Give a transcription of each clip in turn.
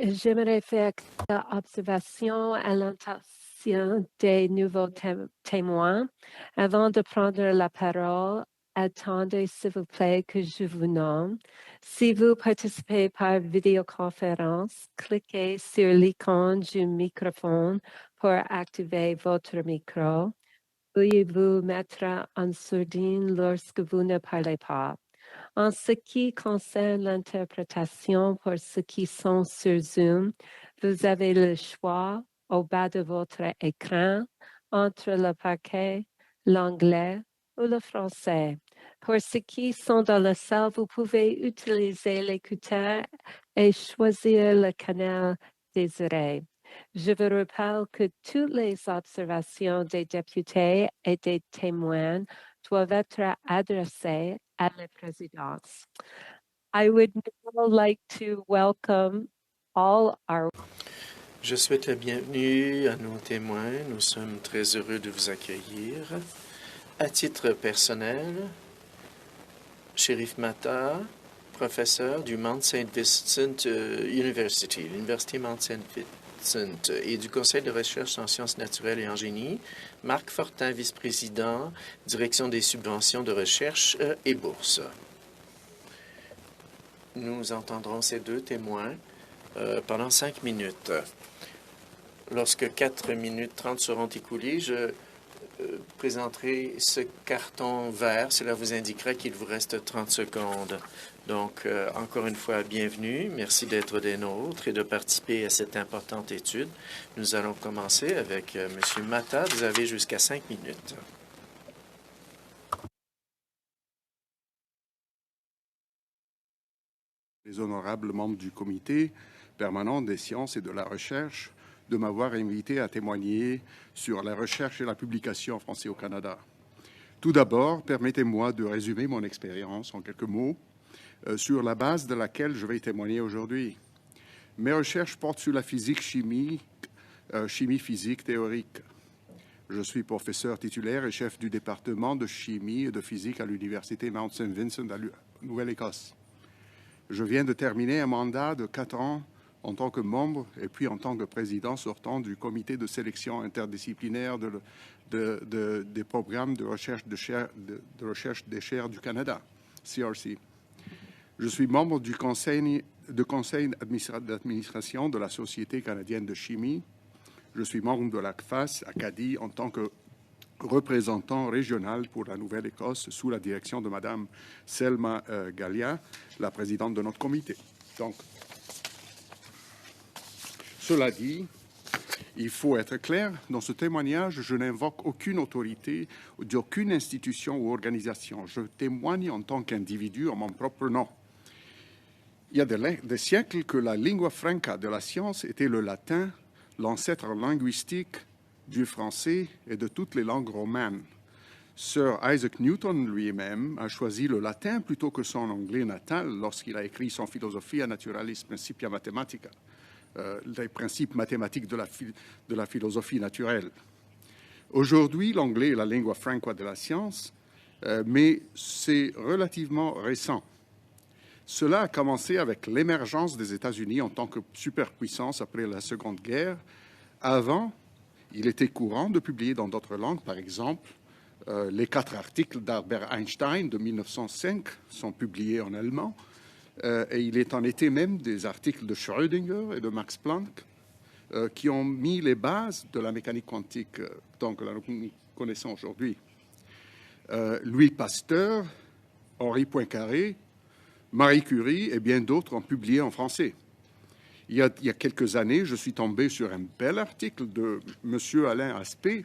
J'aimerais faire quelques observations à l'intention des nouveaux témoins. Avant de prendre la parole, attendez s'il vous plaît que je vous nomme. Si vous participez par vidéoconférence, cliquez sur l'icône du microphone pour activer votre micro. Veuillez vous mettre en sourdine lorsque vous ne parlez pas. En ce qui concerne l'interprétation pour ceux qui sont sur Zoom, vous avez le choix au bas de votre écran entre le paquet, l'anglais ou le français. Pour ceux qui sont dans la salle, vous pouvez utiliser l'écouteur et choisir le canal désiré. Je vous rappelle que toutes les observations des députés et des témoins doivent être adressées à la présidence. I would now like to welcome all our... Je souhaite la bienvenue à nos témoins. Nous sommes très heureux de vous accueillir. À titre personnel, Shérif Matta, professeur du Mount St. Vincent University, l'Université Mount St. Vincent, et du Conseil de recherche en sciences naturelles et en génie, Marc Fortin, vice-président, direction des subventions de recherche et bourses. Nous entendrons ces deux témoins pendant 5 minutes. Lorsque 4 minutes 30 seront écoulées, je présenterai ce carton vert. Cela vous indiquera qu'il vous reste 30 secondes. Donc, encore une fois, bienvenue. Merci d'être des nôtres et de participer à cette importante étude. Nous allons commencer avec M. Matta. Vous avez jusqu'à 5 minutes. Les honorables membres du comité permanent des sciences et de la recherche de m'avoir invité à témoigner sur la recherche et la publication en français au Canada. Tout d'abord, permettez-moi de résumer mon expérience en quelques mots sur la base de laquelle je vais témoigner aujourd'hui. Mes recherches portent sur la physique-chimie, chimie-physique théorique. Je suis professeur titulaire et chef du département de chimie et de physique à l'Université Mount St. Vincent à Nouvelle-Écosse. Je viens de terminer un mandat de 4 ans en tant que membre et puis en tant que président sortant du comité de sélection interdisciplinaire des programmes de recherche des chaires du Canada, CRC. Je suis membre du conseil d'administration de la Société canadienne de chimie. Je suis membre de l'ACFAS Acadie en tant que représentant régional pour la Nouvelle-Écosse sous la direction de Mme Selma Gallia, la présidente de notre comité. Donc, cela dit, il faut être clair, dans ce témoignage, je n'invoque aucune autorité d'aucune institution ou organisation. Je témoigne en tant qu'individu en mon propre nom. Il y a des siècles que la lingua franca de la science était le latin, l'ancêtre linguistique du français et de toutes les langues romanes. Sir Isaac Newton lui-même a choisi le latin plutôt que son anglais natal lorsqu'il a écrit son Philosophia Naturalis Principia Mathematica, les principes mathématiques de la philosophie naturelle. Aujourd'hui, l'anglais est la lingua franca de la science, mais c'est relativement récent. Cela a commencé avec l'émergence des États-Unis en tant que superpuissance après la Seconde Guerre. Avant, il était courant de publier dans d'autres langues, par exemple, les 4 articles d'Albert Einstein de 1905 sont publiés en allemand, et il est en été même des articles de Schrödinger et de Max Planck qui ont mis les bases de la mécanique quantique tant que nous connaissons aujourd'hui. Louis Pasteur, Henri Poincaré, Marie Curie et bien d'autres ont publié en français. Il y a quelques années, je suis tombé sur un bel article de M. Alain Aspect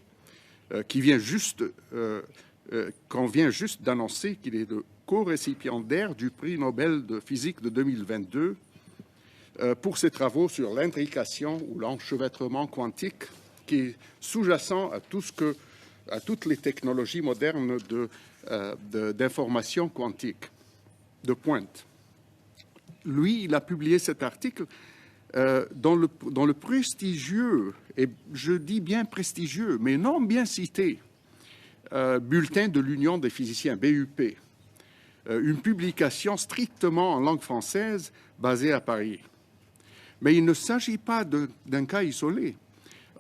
qu'on vient juste d'annoncer qu'il est le co-récipiendaire du prix Nobel de physique de 2022 pour ses travaux sur l'intrication ou l'enchevêtrement quantique qui est sous-jacent à toutes les technologies modernes d'information quantique de pointe. Lui, il a publié cet article dans le prestigieux, et je dis bien prestigieux, mais non bien cité, bulletin de l'Union des physiciens, BUP, une publication strictement en langue française basée à Paris. Mais il ne s'agit pas d'un cas isolé.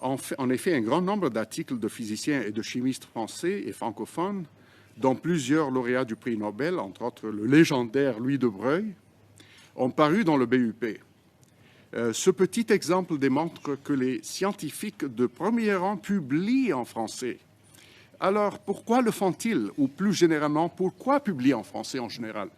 En effet, un grand nombre d'articles de physiciens et de chimistes français et francophones, dont plusieurs lauréats du prix Nobel, entre autres le légendaire Louis de Broglie, ont paru dans le BUP. Ce petit exemple démontre que les scientifiques de premier rang publient en français. Alors, pourquoi le font-ils? Ou plus généralement, pourquoi publier en français en général?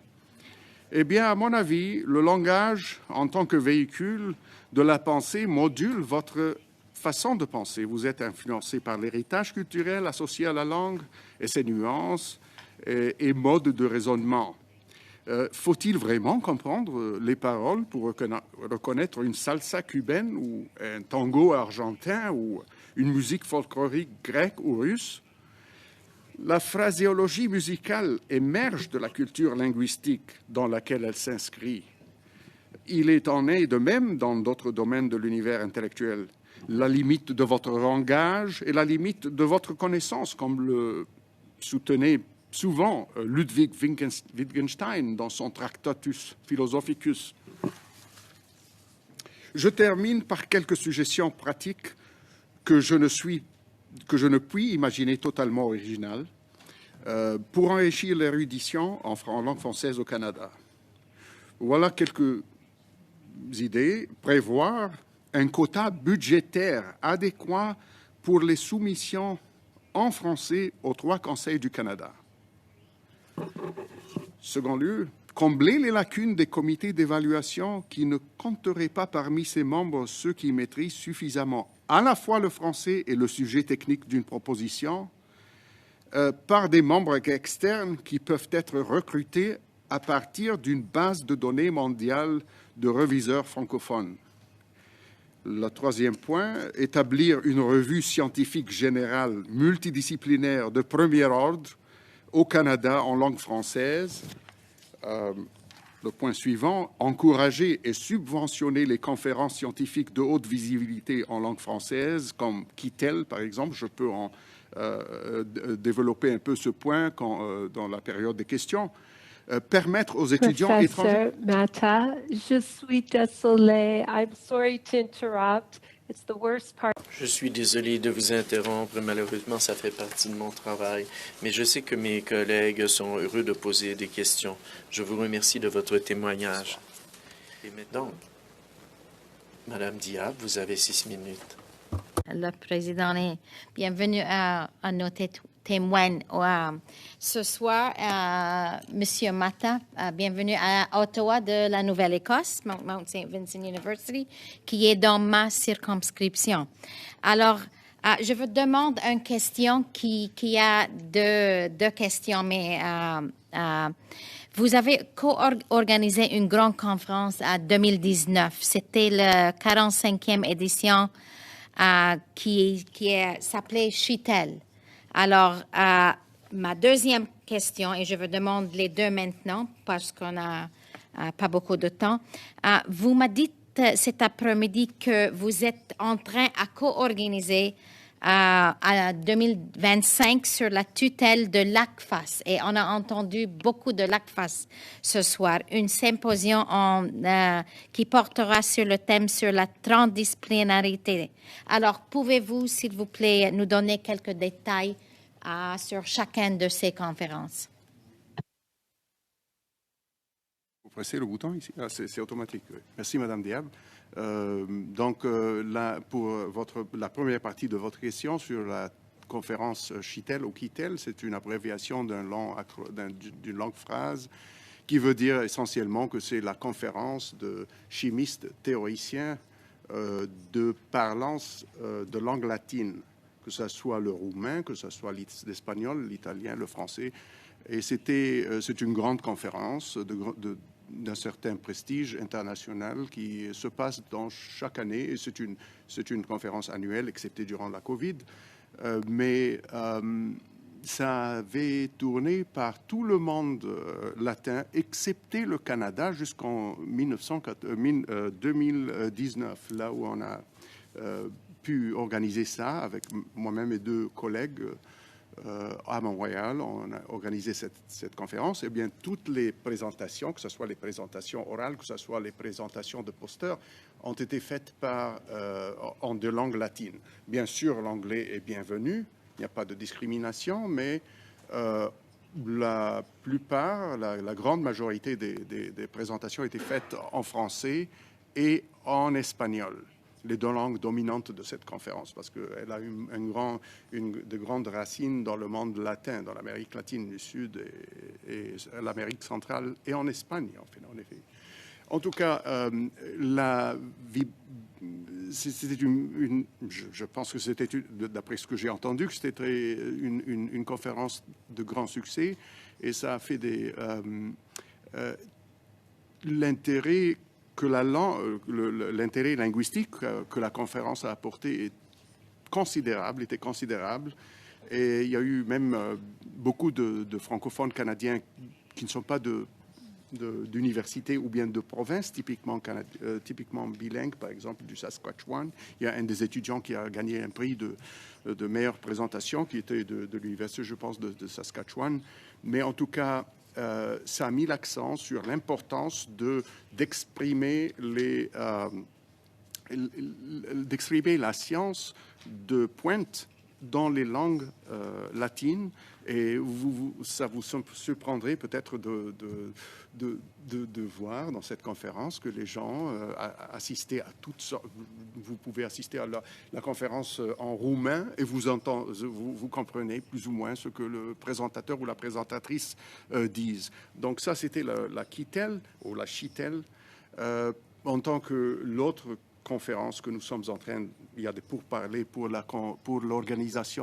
Eh bien, à mon avis, le langage, en tant que véhicule de la pensée, module votre façon de penser. Vous êtes influencé par l'héritage culturel associé à la langue et ses nuances et modes de raisonnement. Faut-il vraiment comprendre les paroles pour reconnaître une salsa cubaine ou un tango argentin ou une musique folklorique grecque ou russe? La phraséologie musicale émerge de la culture linguistique dans laquelle elle s'inscrit. Il est en est de même dans d'autres domaines de l'univers intellectuel. La limite de votre langage est la limite de votre connaissance, comme le soutenait souvent Ludwig Wittgenstein dans son Tractatus Philosophicus. Je termine par quelques suggestions pratiques que je ne puis imaginer totalement originales pour enrichir l'érudition en langue française au Canada. Voilà quelques idées. Prévoir un quota budgétaire adéquat pour les soumissions en français aux 3 conseils du Canada. Second lieu, combler les lacunes des comités d'évaluation qui ne compteraient pas parmi ses membres ceux qui maîtrisent suffisamment à la fois le français et le sujet technique d'une proposition par des membres externes qui peuvent être recrutés à partir d'une base de données mondiale de reviseurs francophones. Le troisième point, établir une revue scientifique générale multidisciplinaire de premier ordre au Canada en langue française. Le point suivant, encourager et subventionner les conférences scientifiques de haute visibilité en langue française, comme Kittel, par exemple. Je peux en développer un peu ce point dans la période des questions. Permettre aux étudiants étrangers... Professeur Mata, je suis désolée. I'm sorry to interrupt. It's the worst part. Je suis désolé de vous interrompre. Malheureusement, ça fait partie de mon travail. Mais je sais que mes collègues sont heureux de poser des questions. Je vous remercie de votre témoignage. Et maintenant, Madame Diab, vous avez 6 minutes. Le président est bienvenue à nos témoins. Ce soir, Monsieur Mata, bienvenue à Ottawa de la Nouvelle-Écosse, Mount St. Vincent University, qui est dans ma circonscription. Alors, je vous demande une question qui a deux questions, mais vous avez co-organisé une grande conférence en 2019. C'était la 45e édition qui s'appelait Chitel. Alors, ma deuxième question, et je vous demande les deux maintenant parce qu'on n'a pas beaucoup de temps. Vous m'avez dit cet après-midi que vous êtes en train à co-organiser à 2025 sur la tutelle de l'ACFAS. Et on a entendu beaucoup de l'ACFAS ce soir. Une symposium qui portera sur le thème sur la transdisciplinarité. Alors, pouvez-vous, s'il vous plaît, nous donner quelques détails sur chacune de ces conférences? Vous pressez le bouton ici? C'est automatique. Oui. Merci, Madame Diab. Donc, pour la première partie de votre question sur la conférence Chitel ou Kittel, c'est une abréviation d'une longue phrase qui veut dire essentiellement que c'est la conférence de chimistes théoriciens de parlance de langue latine, que ce soit le roumain, que ce soit l'espagnol, l'italien, le français. Et c'est une grande conférence d'un certain prestige international qui se passe dans chaque année. Et c'est une conférence annuelle, excepté durant la COVID. Mais ça avait tourné par tout le monde latin, excepté le Canada, jusqu'en 2019, là où on a pu organiser ça avec moi-même et 2 collègues à Montréal, on a organisé cette conférence, et bien toutes les présentations, que ce soit les présentations orales, que ce soit les présentations de posters, ont été faites en de langue latine. Bien sûr, l'anglais est bienvenu, il n'y a pas de discrimination, mais la plupart, la grande majorité des présentations étaient faites en français et en espagnol, les deux langues dominantes de cette conférence, parce qu'elle a de grandes racines dans le monde latin, dans l'Amérique latine du Sud et l'Amérique centrale, et en Espagne, en effet. En tout cas, je pense que c'était, d'après ce que j'ai entendu, que c'était une conférence de grand succès, et ça a fait l'intérêt que l'intérêt linguistique que la conférence a apporté était considérable. Et il y a eu même beaucoup de francophones canadiens qui ne sont pas d'université ou bien de province typiquement bilingue, par exemple du Saskatchewan. Il y a un des étudiants qui a gagné un prix de meilleure présentation qui était de l'université, je pense, de Saskatchewan. Mais en tout cas, ça a mis l'accent sur l'importance d'exprimer la science de pointe dans les langues latines, et ça vous surprendrait peut-être de voir dans cette conférence que les gens assistaient à toutes sortes. Vous pouvez assister à la conférence en roumain et vous comprenez plus ou moins ce que le présentateur ou la présentatrice disent. Donc ça, c'était la KITEL ou la CHITEL. En tant que l'autre conférence que nous sommes en train, il y a des pourparlers pour l'organiser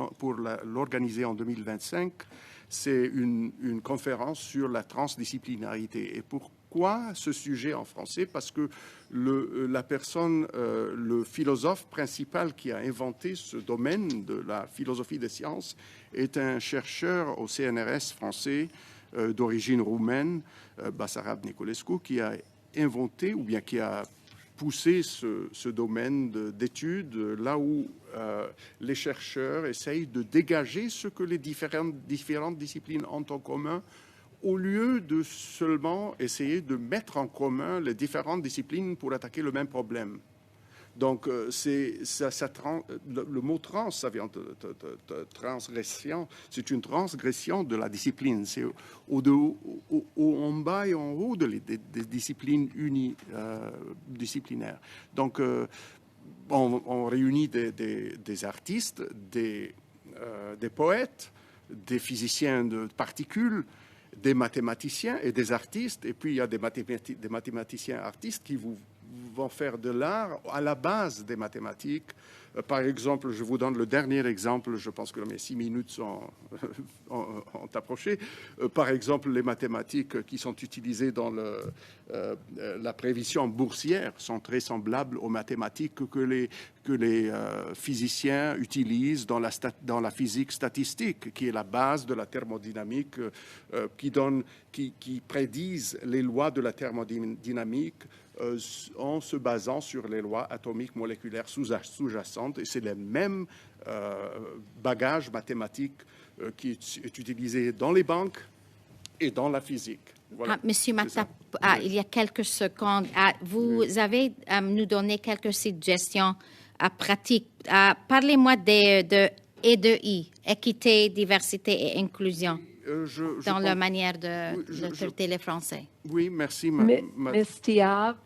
en 2025. C'est une conférence sur la transdisciplinarité. Et pourquoi ce sujet en français? Parce que le philosophe principal qui a inventé ce domaine de la philosophie des sciences est un chercheur au CNRS français d'origine roumaine, Basarab Niculescu, qui a inventé ou bien qui a pousser ce domaine d'études là où les chercheurs essayent de dégager ce que les différentes disciplines ont en commun, au lieu de seulement essayer de mettre en commun les différentes disciplines pour attaquer le même problème. Donc, le mot trans, ça vient de transgression. C'est une transgression de la discipline. C'est en bas et en haut des disciplines disciplinaires. Donc, on réunit des artistes, des poètes, des physiciens de particules, des mathématiciens et des artistes. Et puis, il y a des mathématiciens artistes qui vont faire de l'art à la base des mathématiques. Par exemple, je vous donne le dernier exemple, je pense que mes 6 minutes ont approché. Par exemple, les mathématiques qui sont utilisées dans la prévision boursière sont très semblables aux mathématiques que les physiciens utilisent dans la physique statistique, qui est la base de la thermodynamique, qui prédisent les lois de la thermodynamique en se basant sur les lois atomiques moléculaires sous-jacentes. Et c'est le même bagage mathématique qui est utilisé dans les banques et dans la physique. Voilà. Monsieur Mata, il y a quelques secondes, vous avez nous donné quelques suggestions pratiques. Parlez-moi de EDI, équité, diversité et inclusion. Dans la manière de traiter les Français. Oui, merci. Miss Diab,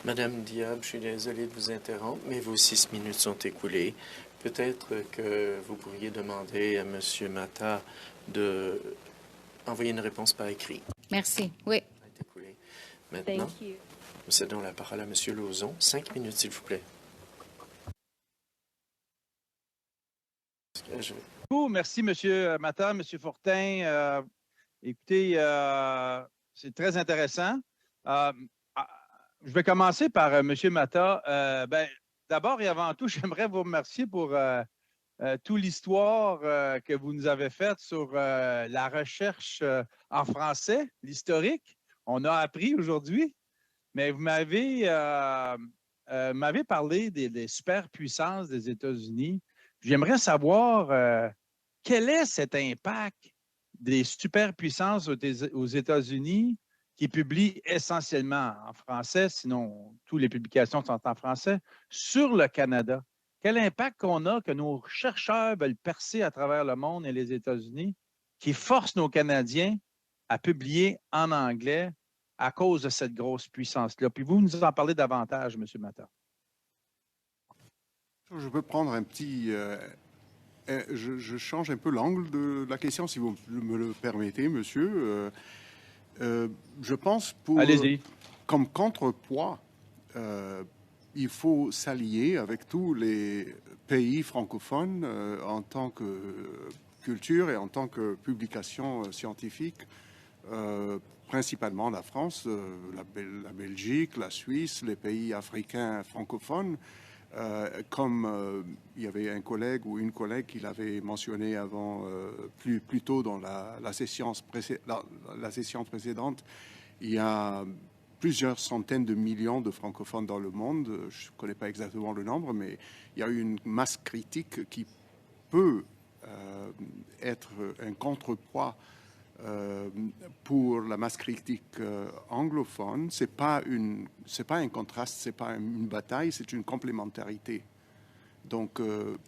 Madame Diab, je suis désolé de vous interrompre, mais vos 6 minutes sont écoulées. Peut-être que vous pourriez demander à Monsieur Mata d'envoyer une réponse par écrit. Merci. Oui. Maintenant, nous cédons la parole à Monsieur Lauzon. 5 minutes, s'il vous plaît. Merci, M. Mata, M. Fortin. Écoutez, c'est très intéressant. Je vais commencer par M. Mata. D'abord et avant tout, j'aimerais vous remercier pour toute l'histoire que vous nous avez faite sur la recherche en français, l'historique. On a appris aujourd'hui, mais vous m'avez parlé des superpuissances des États-Unis. J'aimerais savoir quel est cet impact des superpuissances aux États-Unis qui publient essentiellement en français, sinon toutes les publications sont en français, sur le Canada. Quel impact qu'on a que nos chercheurs veulent percer à travers le monde et les États-Unis, qui forcent nos Canadiens à publier en anglais à cause de cette grosse puissance-là. Puis vous nous en parlez davantage, M. Mata. Je peux prendre un petit... je change un peu l'angle de la question, si vous me le permettez, monsieur. Je pense comme contrepoids, il faut s'allier avec tous les pays francophones en tant que culture et en tant que publication scientifique, principalement la France, la Belgique, la Suisse, les pays africains francophones. Comme il y avait un collègue ou une collègue qui l'avait mentionné avant, plus tôt dans la session précédente, il y a plusieurs centaines de millions de francophones dans le monde. Je ne connais pas exactement le nombre, mais il y a une masse critique qui peut être un contrepoids pour la masse critique anglophone. C'est pas un contraste, c'est pas une bataille, c'est une complémentarité. Donc,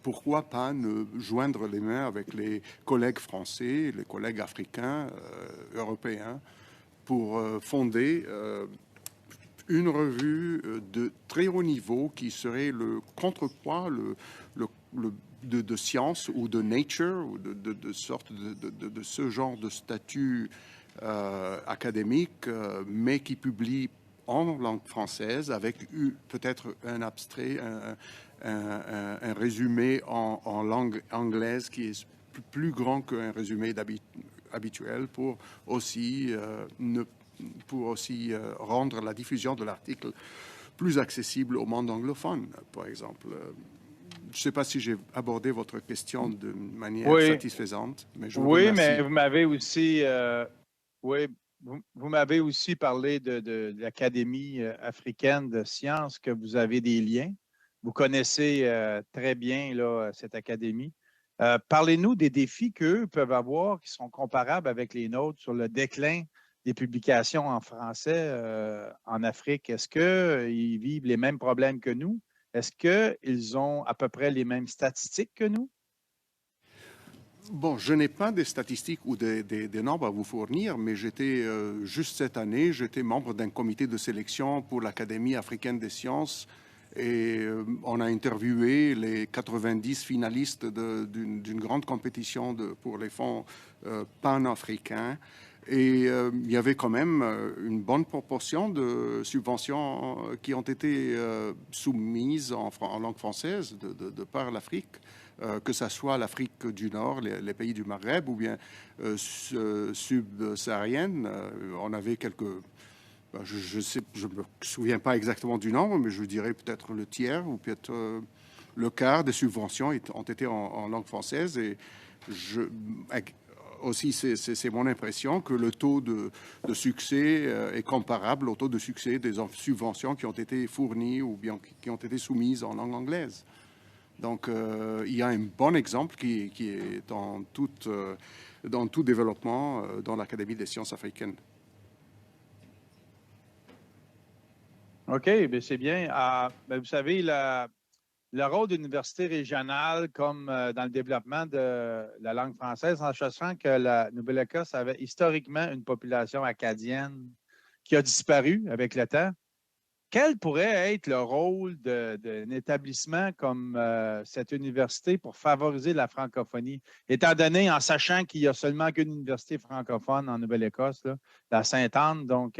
pourquoi pas ne joindre les mains avec les collègues français, les collègues africains, européens, pour fonder une revue de très haut niveau qui serait le contrepoids de science ou de nature, ou de sorte de ce genre de statut académique, mais qui publie en langue française avec peut-être un abstrait, un résumé en langue anglaise qui est plus grand qu'un résumé habituel pour aussi rendre la diffusion de l'article plus accessible au monde anglophone, par exemple. Je ne sais pas si j'ai abordé votre question de manière satisfaisante, mais je vous remercie. Mais vous m'avez aussi, vous m'avez aussi parlé de l'Académie africaine de sciences, que vous avez des liens. Vous connaissez très bien là, cette académie. Parlez-nous des défis qu'eux peuvent avoir qui sont comparables avec les nôtres sur le déclin des publications en français en Afrique. Est-ce qu'ils vivent les mêmes problèmes que nous? Est-ce qu'ils ont à peu près les mêmes statistiques que nous? Bon, je n'ai pas des statistiques ou des nombres à vous fournir, mais juste cette année, j'étais membre d'un comité de sélection pour l'Académie africaine des sciences et on a interviewé les 90 finalistes d'une grande compétition pour les fonds pan-africains. Et il y avait quand même une bonne proportion de subventions qui ont été soumises en langue française de par l'Afrique, que ce soit l'Afrique du Nord, les pays du Maghreb ou bien subsaharienne. On avait quelques... Je ne me souviens pas exactement du nombre, mais je dirais peut-être le tiers ou peut-être le quart des subventions ont été en langue française. Et aussi, c'est mon impression que le taux de succès est comparable au taux de succès des subventions qui ont été fournies ou bien qui ont été soumises en langue anglaise. Donc, il y a un bon exemple qui est dans tout développement dans l'Académie des sciences africaines. OK, bien c'est bien. Vous savez, le rôle d'université régionale comme dans le développement de la langue française, en sachant que la Nouvelle-Écosse avait historiquement une population acadienne qui a disparu avec le temps. Quel pourrait être le rôle d'un établissement comme cette université pour favoriser la francophonie, étant donné, en sachant qu'il n'y a seulement qu'une université francophone en Nouvelle-Écosse, la Sainte-Anne. Donc,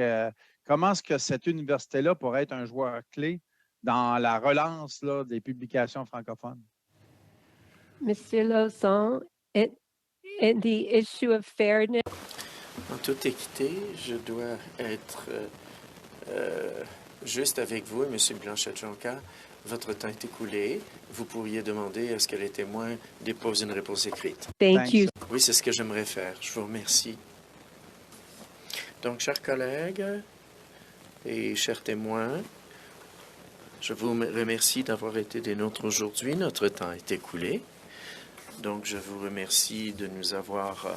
comment est-ce que cette université-là pourrait être un joueur clé dans la relance des publications francophones? Monsieur Lauzon, in the issue of fairness. En toute équité, je dois être juste avec vous, M. Blanchette-Jonca. Votre temps est écoulé. Vous pourriez demander à ce que les témoins déposent une réponse écrite. Thank you. Oui, c'est ce que j'aimerais faire. Je vous remercie. Donc, chers collègues et chers témoins, je vous remercie d'avoir été des nôtres aujourd'hui. Notre temps est écoulé. Donc, je vous remercie de nous avoir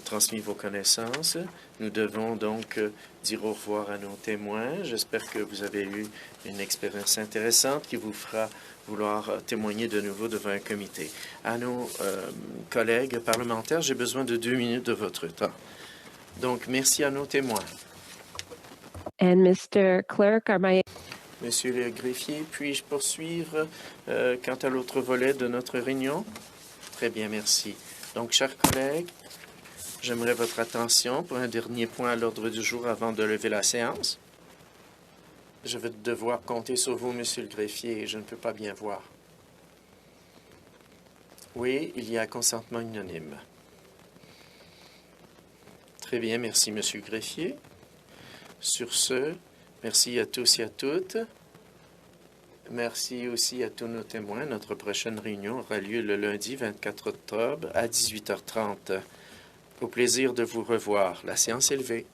transmis vos connaissances. Nous devons donc dire au revoir à nos témoins. J'espère que vous avez eu une expérience intéressante qui vous fera vouloir témoigner de nouveau devant un comité. À nos collègues parlementaires, j'ai besoin de 2 minutes de votre temps. Donc, merci à nos témoins. And Mr. Clerk, Monsieur le greffier, puis-je poursuivre quant à l'autre volet de notre réunion? Très bien, merci. Donc, chers collègues, j'aimerais votre attention pour un dernier point à l'ordre du jour avant de lever la séance. Je vais devoir compter sur vous, monsieur le greffier, et je ne peux pas bien voir. Oui, il y a consentement unanime. Très bien, merci, monsieur le greffier. Sur ce, merci à tous et à toutes. Merci aussi à tous nos témoins. Notre prochaine réunion aura lieu le lundi 24 octobre à 18h30. Au plaisir de vous revoir. La séance est levée.